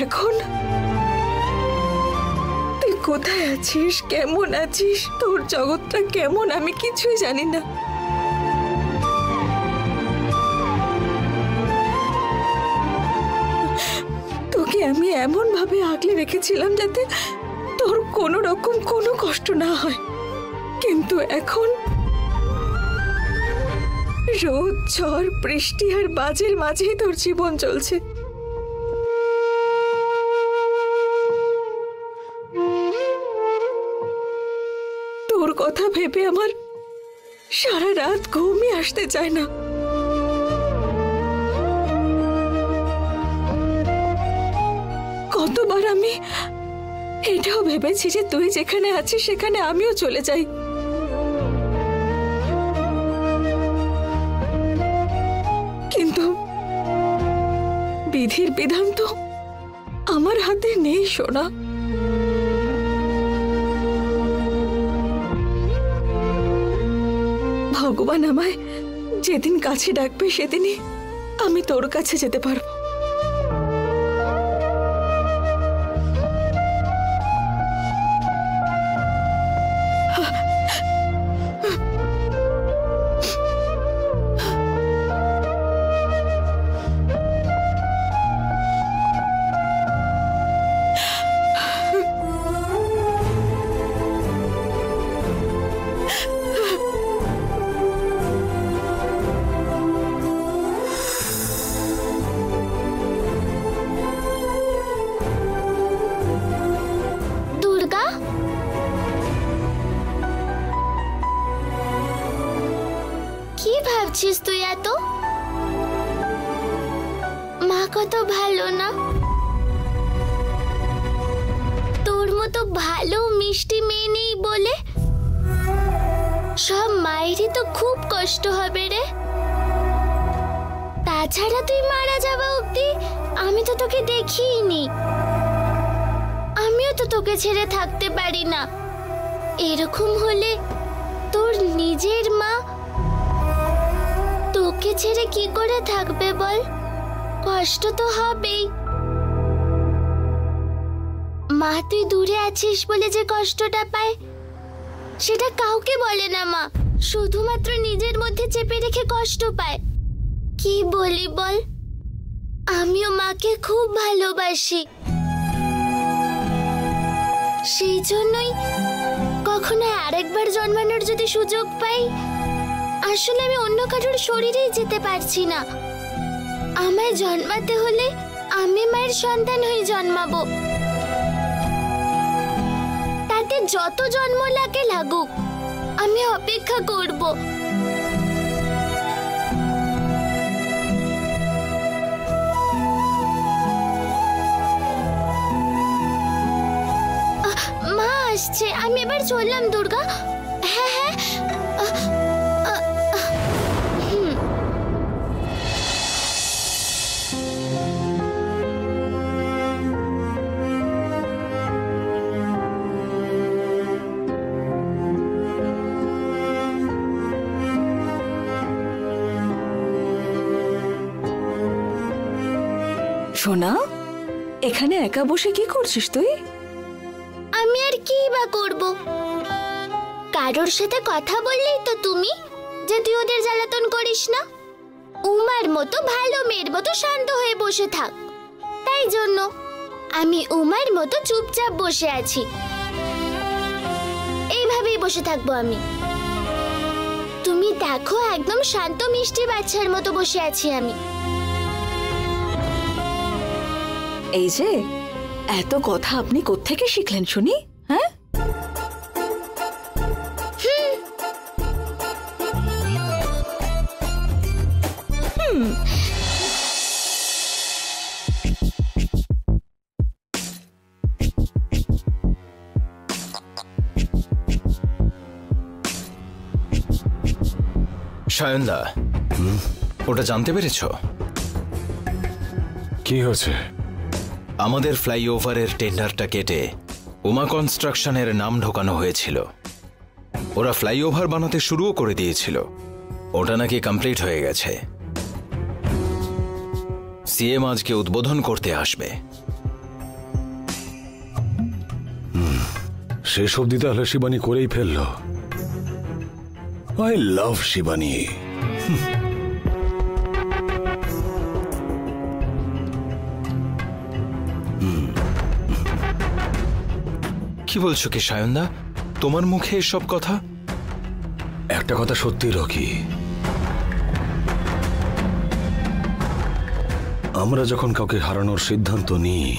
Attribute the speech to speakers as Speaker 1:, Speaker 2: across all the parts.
Speaker 1: এখন তুই কোথায় আছিস, কেমন আছিস, তোর জগৎটা কেমন আমি কিছুই জানি না। তোকে আমি এমন ভাবে আগলে রেখেছিলাম যাতে তোর কোনো রকম কোনো কষ্ট না হয়, কিন্তু এখন রোদ ঝড় বৃষ্টি আর বাজের মাঝেই তোর জীবন চলছে। তোর কথা ভেবে আমার সারা রাত ঘুমই আসতে চায় না। কতবার আমি এটাও ভেবেছি যে তুই যেখানে আছিস সেখানে আমিও চলে যাই, কিন্তু বিধির বিধান তো আমার হাতে নেই সোনা। ভগবান আমায় যেদিন কাছে ডাকবে সেদিনই আমি তোর কাছে যেতে পারবো।
Speaker 2: তুই এত মা কত ভালো না, তোর মতো ভালো মিষ্টি মেয়ে নেই বলে সব মায়েরই তো খুব কষ্ট হবে রে। তাছাড়া তুই মারা যাওয়া অবধি আমি তো তোকে দেখিনি, আমিও তো তোকে ছেড়ে থাকতে পারি না। এরকম হলে তোর নিজের মা তোকে ছেড়ে কি করে থাকবে বল? কষ্ট তো হবেই। মা তুই দূরে আছিস বলে যে কষ্টটা পায় সেটা কাউকে বলে না মা, শুধুমাত্র নিজের মধ্যে চেপে রেখে কষ্ট পায়। কি বলি বল, আমিও মাকে খুব ভালোবাসি, সেই জন্যই কখনো আরেকবার জন্মানোর যদি সুযোগ পাই, আসলে আমি অন্য কারোর শরীরেই যেতে পারছি না। আমায় জন্মাতে হলে আমি মায়ের সন্তান হয়ে জন্মাবো, তাতে যত জন্ম লাগে লাগুক, আমি অপেক্ষা করব। মা আসছে, আমি এবার চললাম দুর্গা। হ্যাঁ হ্যাঁ
Speaker 1: সোনা, এখানে একা বসে কি করছিস তুই?
Speaker 2: আমি আর কি বা করব, কারোর সাথে কথা বললেই তো তুমি যে তুই ওদের জ্বালাতন করিস না, উমার মতো ভালো মেয়ের মতো শান্ত হয়ে বসে থাক। তাই জন্য আমি উমার মতো চুপচাপ বসে আছি, এইভাবেই বসে থাকবো আমি। তুমি দেখো একদম শান্ত মিষ্টি বাচ্চার মতো বসে আছি আমি।
Speaker 1: এই যে এত কথা আপনি কোত্থেকে শিখলেন শুনি? হ্যাঁ,
Speaker 3: সায়নদা, ওটা জানতে পেরেছো?
Speaker 4: কি হয়েছে?
Speaker 3: আমাদের ফ্লাইওভারের টেন্ডারটা কেটে উমা কনস্ট্রাকশনের নাম ঢোকানো হয়েছিল। ওরা ফ্লাইওভার বানাতে শুরুও করে দিয়েছিল, ওটা নাকি কমপ্লিট হয়ে গেছে। সিএম আজকে উদ্বোধন করতে আসবে।
Speaker 4: শেষ অব্দি তাহলে শিবানী করেই ফেললো। I love Shivani.
Speaker 3: কি বলছো কি সায়নদা, তোমার মুখে এসব কথা?
Speaker 4: একটা কথা সত্যি রকি, আমরা যখন কাউকে হারানোর সিদ্ধান্ত নিই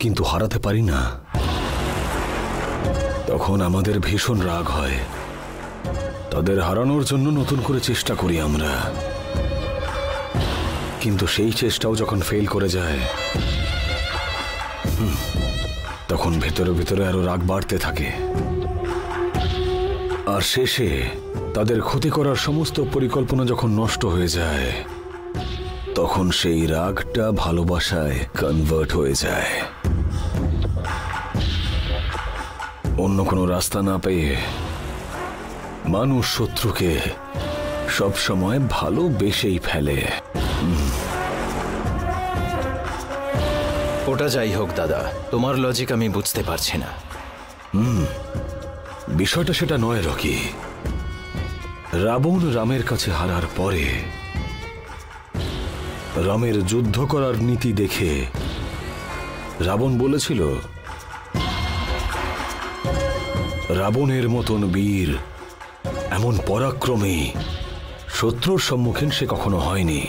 Speaker 4: কিন্তু হারাতে পারি না, তখন আমাদের ভীষণ রাগ হয়। তাদের হারানোর জন্য নতুন করে চেষ্টা করি আমরা, কিন্তু সেই চেষ্টাও যখন ফেল করে যায় তখন ভেতরে ভেতরে আরো রাগ বাড়তে থাকে। আর শেষে তাদের ক্ষতি করার সমস্ত পরিকল্পনা যখন নষ্ট হয়ে যায় তখন সেই রাগটা ভালোবাসায় কনভার্ট হয়ে যায়। অন্য কোনো রাস্তা না পেয়ে মানুষ শত্রুকে সবসময় ভালোবেসেই ফেলে।
Speaker 3: ওটা যাই হোক দাদা, তোমার লজিক আমি বুঝতে পারছি না।
Speaker 4: বিষয়টা সেটা নয় রকি। রাবণ রামের কাছে হারার পরে রামের যুদ্ধ করার নীতি দেখে রাবণ বলেছিল রাবণের মতন বীর, এমন পরাক্রমী শত্রুর সম্মুখীন সে কখনো হয়নি।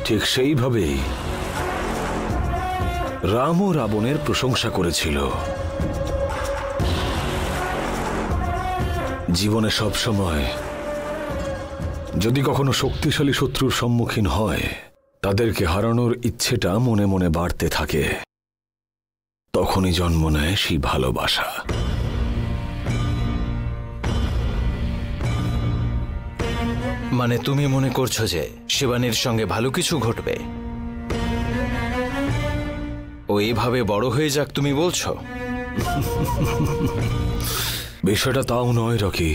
Speaker 4: ঠিক সেইভাবেই রামও রাবণের প্রশংসা করেছিল। জীবনে সব সময় যদি কখনো শক্তিশালী শত্রুর সম্মুখীন হয় তাদেরকে হারানোর ইচ্ছেটা মনে মনে বাড়তে থাকে, তখনই জন্ম নেয় সেই ভালোবাসা।
Speaker 3: মানে তুমি মনে করছো যে শিবানীর সঙ্গে ভালো কিছু ঘটবে? ও এইভাবে বড় হয়ে যাক তুমি বলছো?
Speaker 4: বিষয়টা তাও নয় রকি।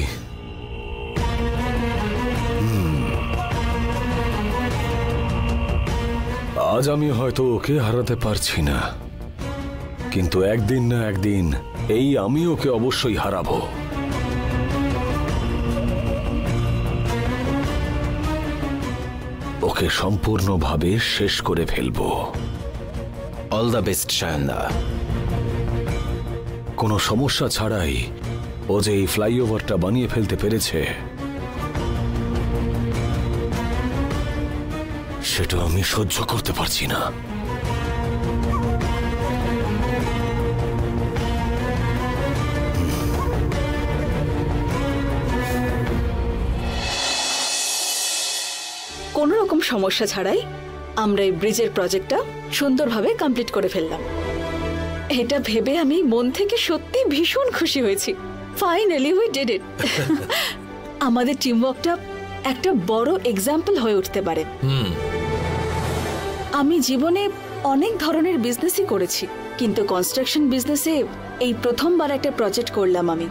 Speaker 4: আজ আমি হয়তো ওকে হারাতে পারছি না, কিন্তু একদিন না একদিন এই আমি ওকে অবশ্যই হারাবো। ওকে সম্পূর্ণভাবে শেষ করে ফেলবো।
Speaker 3: অল দ্য বেস্ট সায়নদা।
Speaker 4: কোনো সমস্যা ছাড়াই ও যে এই ফ্লাইওভারটা বানিয়ে ফেলতে পেরেছে সেটা আমি সহ্য করতে পারছি না।
Speaker 1: কোনো রকম সমস্যা ছাড়াই আমরা এই ব্রিজের প্রজেক্টটা সুন্দরভাবে কমপ্লিট করে ফেললাম। এটা ভেবে আমি মন থেকে সত্যি ভীষণ খুশি হয়েছি। Finally we did it. আমাদের টিমওয়ার্কটা একটা বড় এক্সাম্পল হয়ে উঠতে পারে। আমি জীবনে অনেক ধরনের বিজনেসই করেছি, কিন্তু কনস্ট্রাকশন বিজনেসে এই প্রথমবার একটা প্রজেক্ট করলাম আমি।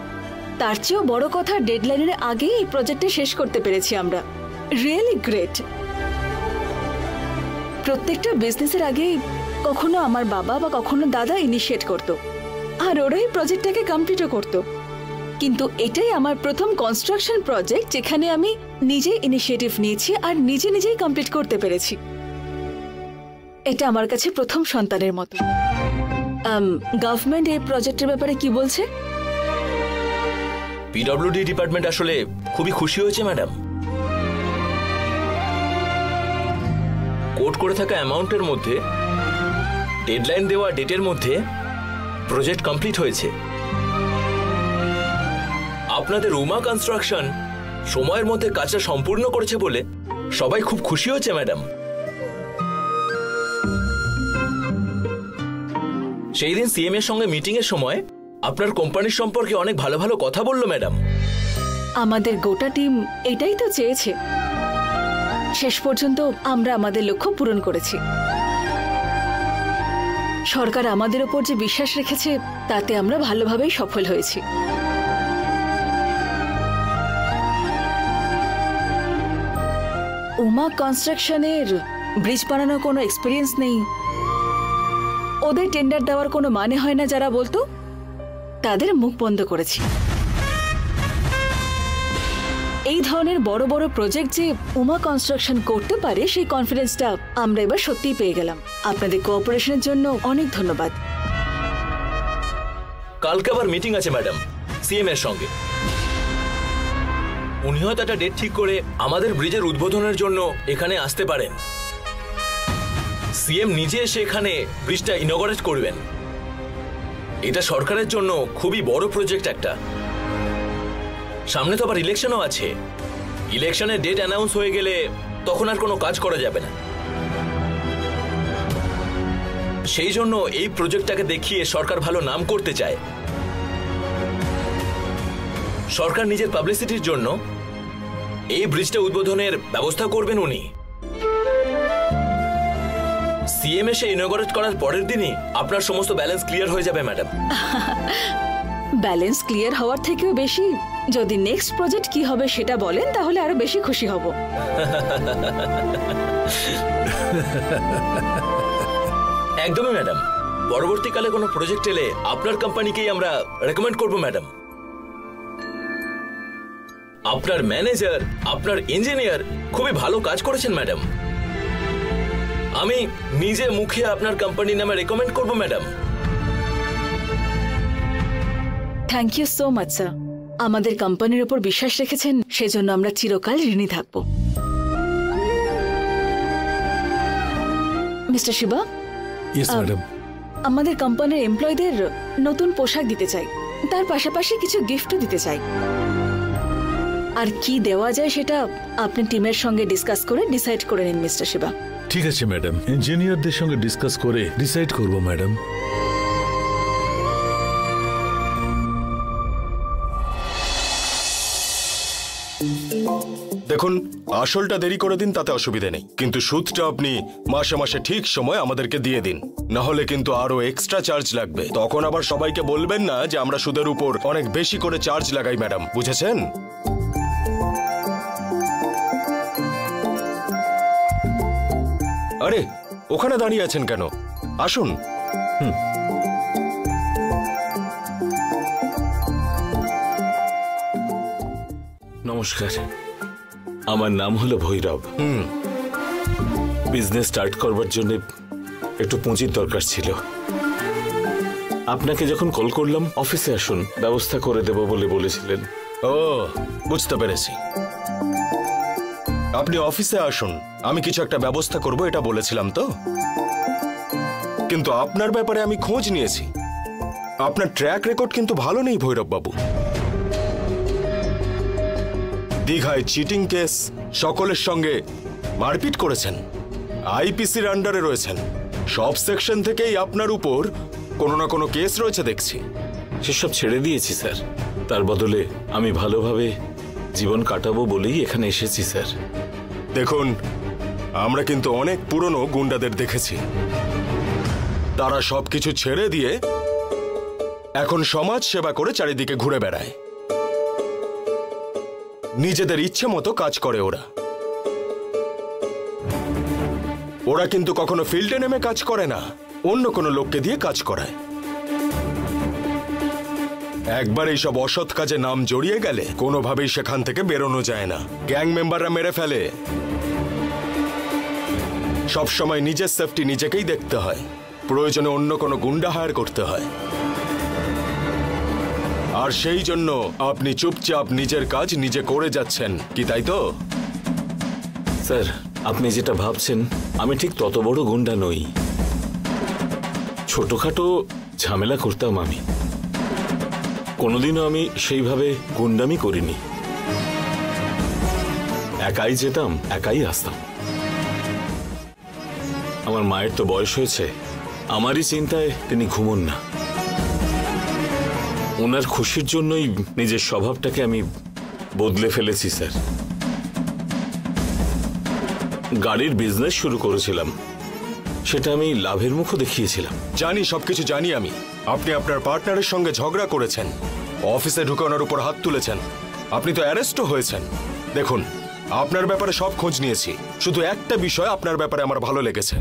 Speaker 1: তার চেয়েও বড় কথা, ডেডলাইনের আগেই এই প্রজেক্টটা শেষ করতে পেরেছি আমরা। Really great. প্রত্যেকটা বিজনেসের আগে কখনো আমার বাবা বা কখনো দাদা ইনিশিয়েট করতো, আর ওরাই প্রজেক্টটাকে কমপ্লিটও করতো। কিন্তু এটাই আমার প্রথম কনস্ট্রাকশন প্রজেক্ট যেখানে আমি নিজে ইনিশিয়েটিভ নিয়েছি আর নিজে নিজেই কমপ্লিট করতে পেরেছি। এটা আমার কাছে প্রথম সন্তানের মতো। গভর্নমেন্ট এই প্রজেক্টের ব্যাপারে কি বলছে?
Speaker 5: পিডব্লিউডি ডিপার্টমেন্ট আসলে খুবই খুশি হয়েছে ম্যাডাম। কোট করে থাকা অ্যামাউন্টের মধ্যে ডেডলাইন দেওয়া ডেটের মধ্যে প্রজেক্ট কমপ্লিট হয়েছে। আপনাদের উমা কনস্ট্রাকশন সময়ের মধ্যে কাজটা সম্পূর্ণ করেছে বলে সবাই খুব খুশি হয়েছে ম্যাডাম। সেই দিন সিএম এর সঙ্গে মিটিং এর সময় আপনার কোম্পানির সম্পর্কে অনেক ভালো ভালো কথা বললো ম্যাডাম।
Speaker 1: আমাদের গোটা টিম এটাই তো চেয়েছে। শেষ পর্যন্ত আমরা আমাদের লক্ষ্য পূরণ করেছি। সরকার আমাদের উপর যে বিশ্বাস রেখেছে তাতে আমরা ভালোভাবেই সফল হয়েছি। উমা কনস্ট্রাকশনের ব্রিজ বানানোর কোনো এক্সপিরিয়েন্স নেই, ওদের টেন্ডার দেওয়ার কোনো মানে হয় না যারা বলতো, তাদের মুখ বন্ধ করেছি। এই ধরনের বড় বড় প্রজেক্ট যে উমা কনস্ট্রাকশন করতে পারে সেই কনফিডেন্সটা আমরা এবার সত্যিই পেয়ে গেলাম। আপনাদের কোঅপারেশনের জন্য অনেক ধন্যবাদ।
Speaker 5: কালকে আবার মিটিং আছে ম্যাডাম সিএম এর সঙ্গে। উনি হয়তো একটা ডেট ঠিক করে আমাদের ব্রিজের উদ্বোধনের জন্য এখানে আসতে পারেন। সিএম নিজে এসে এখানে ব্রিজটা ইনঅগারেট করবেন। এটা সরকারের জন্য খুবই বড় প্রজেক্ট একটা। সামনে তো আবার ইলেকশনও আছে। ইলেকশনের ডেট অ্যানাউন্স হয়ে গেলে তখন আর কোনো কাজ করা যাবে না। সেই জন্য এই প্রজেক্টটাকে দেখিয়ে সরকার ভালো নাম করতে চায়। সরকার নিজের পাবলিসিটির জন্য এই ব্রিজটা উদ্বোধনের ব্যবস্থা করবেন উনি। সিএম এসে ইনঅগারেট করার পরের দিনই আপনার সমস্ত ব্যালেন্স ক্লিয়ার হয়ে যাবে ম্যাডাম।
Speaker 1: ব্যালেন্স ক্লিয়ার হওয়ার থেকেও বেশি যদি নেক্সট প্রজেক্ট কি হবে সেটা বলেন তাহলে আরো বেশি খুশি হব।
Speaker 5: একদমই ম্যাডাম, পরবর্তীকালে কোনো প্রজেক্ট এলে আপনার কোম্পানিকেই আমরা রেকমেন্ড করব ম্যাডাম। আপনার ম্যানেজার, আপনার ইঞ্জিনিয়ার খুবই ভালো কাজ করেছেন ম্যাডাম। আমি নিজে মুখে আপনার কোম্পানির নামে রেকমেন্ড করব madam.
Speaker 1: Thank you so much sir. আমাদের কোম্পানির উপর বিশ্বাস রেখেছেন, সেজন্য আমরা চিরকাল ঋণী থাকব। মিস্টার শিবা, আমাদের কোম্পানির এমপ্লয়ীদের নতুন পোশাক দিতে চাই, তার পাশাপাশি কিছু গিফটও দিতে চাই। আর কি দেওয়া যায় সেটা আপনি টিমের সঙ্গে ডিসকাস করে ডিসাইড করে নিন মিস্টার শিবা।
Speaker 6: ঠিক আছে ম্যাডাম, ইঞ্জিনিয়ারদের সঙ্গে ডিসকাস করে ডিসাইড করব ম্যাডাম।
Speaker 7: দেখুন, আসলটা দেরি করে দিন তাতে অসুবিধা নেই, কিন্তু সুদটা আপনি মাসে মাসে ঠিক সময় আমাদেরকে দিয়ে দিন, না হলে কিন্তু আরো এক্সট্রা চার্জ লাগবে। তখন আবার সবাইকে বলবেন না যে আমরা সুদের উপর অনেক বেশি করে চার্জ লাগাই ম্যাডাম, বুঝেছেন? আরে ওখানে দাঁড়িয়ে আছেন কেন? আসুন।
Speaker 6: নমস্কার, আমার নাম হলো ভৈরব। বিজনেস স্টার্ট করবার জন্য একটু পুঁজির দরকার ছিল। আপনাকে যখন কল করলাম অফিসে আসুন, ব্যবস্থা করে দেব বলে বলেছিলেন।
Speaker 7: ও, বুঝতে পেরেছি। আপনি অফিসে আসুন, আমি কিছু একটা ব্যবস্থা করব এটা বলেছিলাম তো। কিন্তু আপনার ব্যাপারে আমি খোঁজ নিয়েছি, আপনার ট্র্যাক রেকর্ড কিন্তু ভালো নেই ভৈরব বাবু। দীঘায় চিটিং কেস, সকলের সঙ্গে মারপিট করেছেন, আইপিসির আন্ডারে রয়েছেন, সব সেকশন থেকেই আপনার উপর কোনো না কোনো কেস রয়েছে দেখছি।
Speaker 6: সেসব ছেড়ে দিয়েছি স্যার, তার বদলে আমি ভালোভাবে জীবন কাটাবো বলেই এখানে এসেছি স্যার।
Speaker 7: দেখুন, আমরা কিন্তু অনেক পুরনো গুন্ডাদের দেখেছি, তারা সবকিছু ছেড়ে দিয়ে এখন সমাজ সেবা করে চারিদিকে ঘুরে বেড়ায়। নিজেদের ইচ্ছে মতো কাজ করে ওরা। ওরা কিন্তু কখনো ফিল্ডে নেমে কাজ করে না, অন্য কোনো লোককে দিয়ে কাজ করায়। একবার এইসব অসৎ কাজে নাম জড়িয়ে গেলে কোনোভাবেই সেখান থেকে বেরোনো যায় না। গ্যাং মেম্বাররা মেরে ফেলে। সবসময় নিজের সেফটি নিজেকেই দেখতে হয়, প্রয়োজনে অন্য কোনো গুন্ডা হায়ার করতে হয়। আর সেই জন্য আপনি চুপচাপ নিজের কাজ নিজে করে যাচ্ছেন, কি তাই তো?
Speaker 6: স্যার, আপনি যেটা ভাবছেন আমি ঠিক তত বড় গুন্ডা নই। ছোটখাটো ঝামেলা করতাম আমি, কোনোদিনও আমি সেইভাবে গুন্ডামি করিনি। একাই যেতাম, একাই আসতাম। আমার মায়ের তো বয়স হয়েছে, আমারই চিন্তায় তিনি ঘুমোন না। ওনার খুশির জন্যই নিজের স্বভাবটাকে আমি বদলে ফেলেছি স্যার। গাড়ির বিজনেস শুরু করেছিলাম, সেটা আমি লাভের মুখও দেখিয়েছিলাম।
Speaker 7: জানি, সবকিছু জানি আমি। আপনি আপনার পার্টনারের সঙ্গে ঝগড়া করেছেন, অফিসে ঢুকে ওনার উপর হাত তুলেছেন, আপনি তো অ্যারেস্টও হয়েছেন। দেখুন, আপনার ব্যাপারে সব খোঁজ নিয়েছি, শুধু একটা বিষয় আপনার ব্যাপারে আমার ভালো লেগেছে।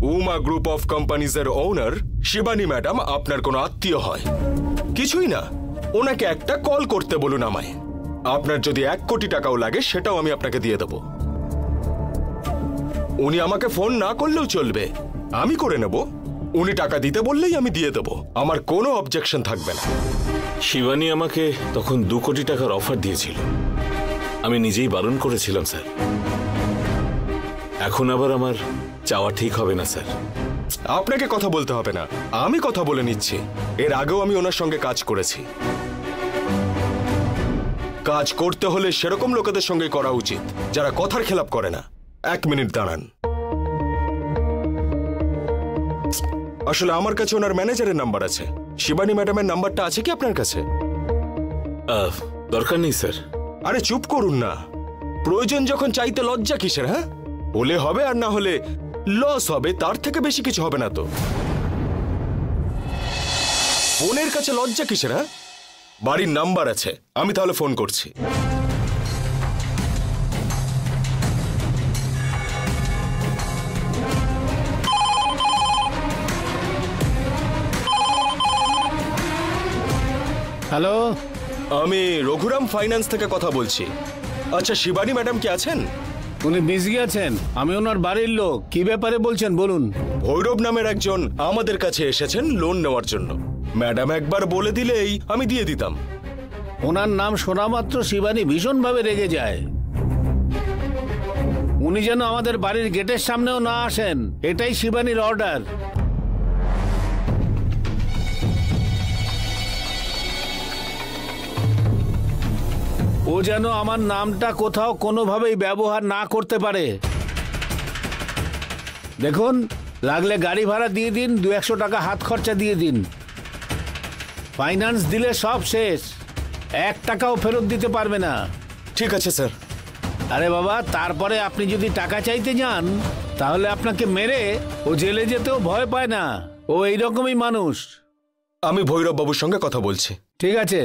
Speaker 7: উমা গ্রুপ অফ কোম্পানিজের ওনার শিবানী ম্যাডাম আপনার কোনো আত্মীয় হয়? কিছুই না, ওনাকে একটা কল করতে বলুন আমায়। আপনার যদি 1 কোটি টাকাও লাগে সেটাও আমি আপনাকে দিয়ে দেব। উনি আমাকে ফোন না করলেও চলবে, আমি করে নেব। উনি টাকা দিতে বললেই আমি দিয়ে দেব, আমার কোনো অবজেকশন থাকবে না।
Speaker 6: শিবানী আমাকে তখন 2 কোটি টাকার অফার দিয়েছিল, আমি নিজেই বারণ করেছিলাম স্যার। এখন আবার আমার চাওয়া ঠিক হবে না স্যার।
Speaker 7: আপনাকে কথা বলতে হবে না, আমি কথা বলে নিচ্ছি। এর আগেও আমি ওনার সঙ্গে কাজ করেছি। কাজ করতে হলে সেরকম লোকেদের সঙ্গে করা উচিত যারা কথার খেলাপ করে না। 1 মিনিট দাঁড়ান। আসলে আমার কাছে ওনার ম্যানেজারের নাম্বার আছে। শিবানী ম্যাডামের নাম্বারটা আছে কি আপনার কাছে?
Speaker 6: দরকার নেই স্যার।
Speaker 7: আরে চুপ করুন না, প্রয়োজন যখন চাইতে লজ্জা কিসের? হ্যাঁ, হলে হবে আর না হলে লস হবে, তার থেকে বেশি কিছু হবে না তো। ফোনের কাছে লজ্জা কিসের? হ্যাঁ, বাড়ির নাম্বার আছে, আমি তাহলে ফোন করছি।
Speaker 8: হ্যালো,
Speaker 7: আমি রঘুরাম ফাইন্যান্স থেকে কথা বলছি। আচ্ছা, শিবানী ম্যাডাম কি আছেন?
Speaker 8: উনি বিজি আছেন, আমি ওনার বাড়ির লোক। কি ব্যাপারে বলছেন বলুন।
Speaker 7: ভৈরব নামের একজন আমাদের কাছে এসেছেন লোন নেওয়ার জন্য। ম্যাডাম একবার বলে দিলেই আমি দিয়ে দিতাম।
Speaker 8: ওনার নাম শোনা মাত্র শিবানী ভীষণভাবে রেগে যায়। উনি যেন আমাদের বাড়ির গেটের সামনেও না আসেন, এটাই শিবানীর অর্ডার। ও যেন আমার নামটা কোথাও কোনোভাবেই ব্যবহার না করতে পারে। দেখুন, লাগলে গাড়ি ভাড়া দিয়ে দিন, 200 টাকা হাত খরচা দিয়ে দিন। ফাইন্যান্স দিলে সব শেষ, 1 টাকাও ফেরত দিতে পারবে না।
Speaker 7: ঠিক আছে স্যার।
Speaker 8: আরে বাবা, তারপরে আপনি যদি টাকা চাইতে যান তাহলে আপনাকে মেরে ও জেলে যেতেও ভয় পায় না। ও এইরকমই মানুষ।
Speaker 7: আমি ভৈরব বাবুর সঙ্গে কথা বলছি।
Speaker 8: ঠিক আছে।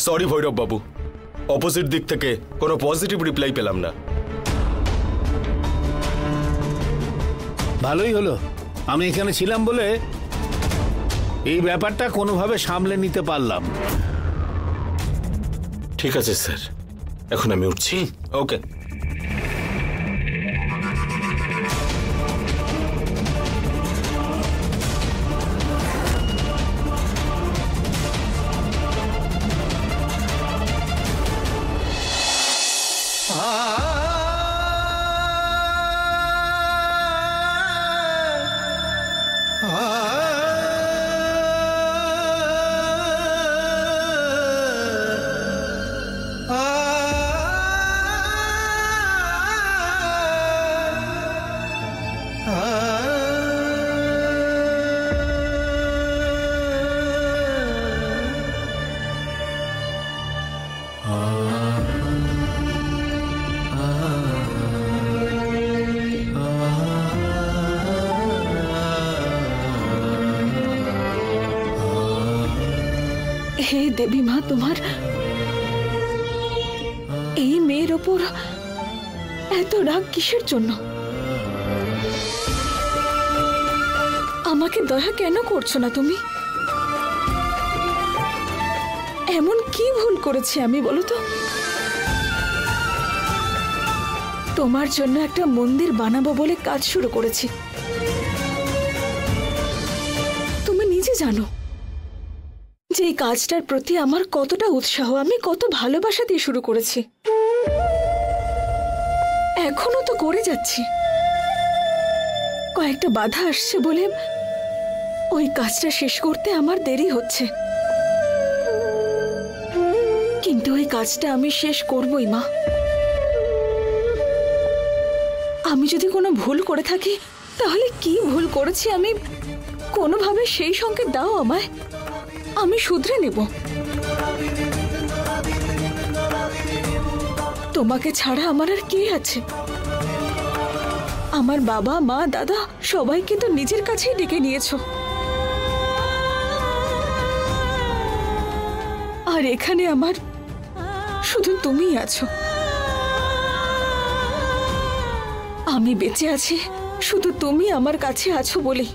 Speaker 7: সরি ভৈরব বাবু, অপোজিট দিক থেকে কোনো পজিটিভ রিপ্লাই পেলাম না।
Speaker 8: ভালোই হলো, আমি এখানে ছিলাম বলে এই ব্যাপারটা কোনোভাবে সামলে নিতে পারলাম।
Speaker 6: ঠিক আছে স্যার, এখন আমি উঠছি।
Speaker 7: ওকে।
Speaker 1: হে দেবী মা, তোমার এই মেয়ের ওপর এত রাগ কিসের জন্য? আমাকে দয়া কেন করছো না তুমি? এমন কি ভুল করেছি আমি, বলো তো? তোমার জন্য একটা মন্দির বানাবো বলে কাজ শুরু করেছি। তুমি নিজে জানো যে এই কাজটার প্রতি আমার কতটা উৎসাহ, আমি কত ভালোবাসা দিয়ে শুরু করেছি। এখনো তো করে যাচ্ছি। কয়েকটা বাধা আসছে বলে ওই কাজটা শেষ করতে আমার দেরি হচ্ছে, কিন্তু ওই কাজটা আমি শেষ করবই মা। আমি যদি কোনো ভুল করে থাকি তাহলে কি ভুল করেছি আমি কোনোভাবে সেই সংকেত দাও আমায়, আমি শুধরে নেব। তোমাকে ছাড়া আমার আর কে আছে? আমার বাবা মা দাদা সবাইকে তো নিজের কাছেই ডেকে নিয়েছো, আর এখানে আমার শুধু তুমিই আছো। আমি বেঁচে আছি শুধু তুমি আমার কাছে আছো বলে।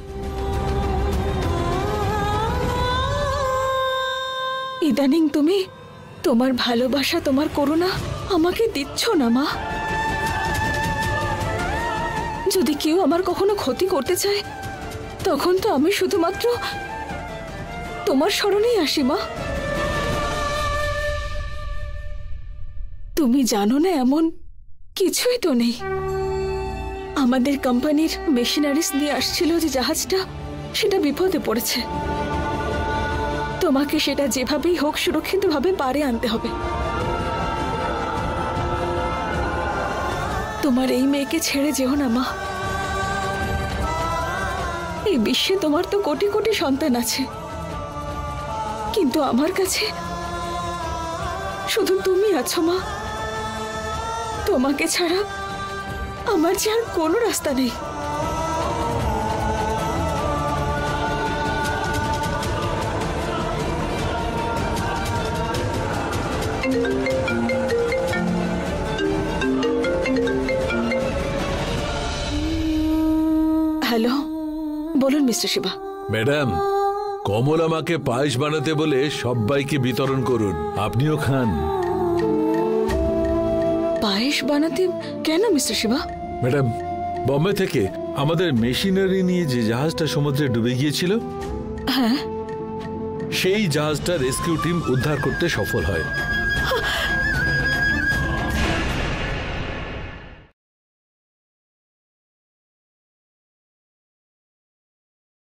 Speaker 1: ইদানিং তুমি তোমার ভালোবাসা, তোমার করুণা আমাকে দিচ্ছ না মা। যদি কেউ আমার কখনো ক্ষতি করতে চায় তখন তো আমি শুধুমাত্র তোমার স্মরণেই আসি মা। তুমি জানো না এমন কিছুই তো নেই। আমাদের কোম্পানির মেশিনারিজ নিয়ে আসছিল যে জাহাজটা, সেটা বিপদে পড়েছে। তোমাকে সেটা যেভাবেই হোক সুরক্ষিতভাবে পারে আনতে হবে। তোমার এই মেয়েকে ছেড়ে যেও না মা। এই বিশ্বে তোমার তো কোটি কোটি সন্তান আছে, কিন্তু আমার কাছে শুধু তুমি আছো মা। তোমাকে ছাড়া আমার যে আর কোনো রাস্তা নেই। হ্যালো, বলুন মিস্টার শিবা।
Speaker 9: ম্যাডাম, কমল আমাকে পায়েস বানাতে বলে সবাইকে বিতরণ করুন, আপনিও খান।
Speaker 1: পায়েস বানাতে কেন মিস্টার শিবা?
Speaker 9: ম্যাডাম, বম্বে থেকে আমাদের মেশিনারি নিয়ে যে জাহাজটা সমুদ্রে ডুবে গিয়েছিল,
Speaker 1: হ্যাঁ,
Speaker 9: সেই জাহাজটা রেস্কিউ টিম উদ্ধার করতে সফল হয়।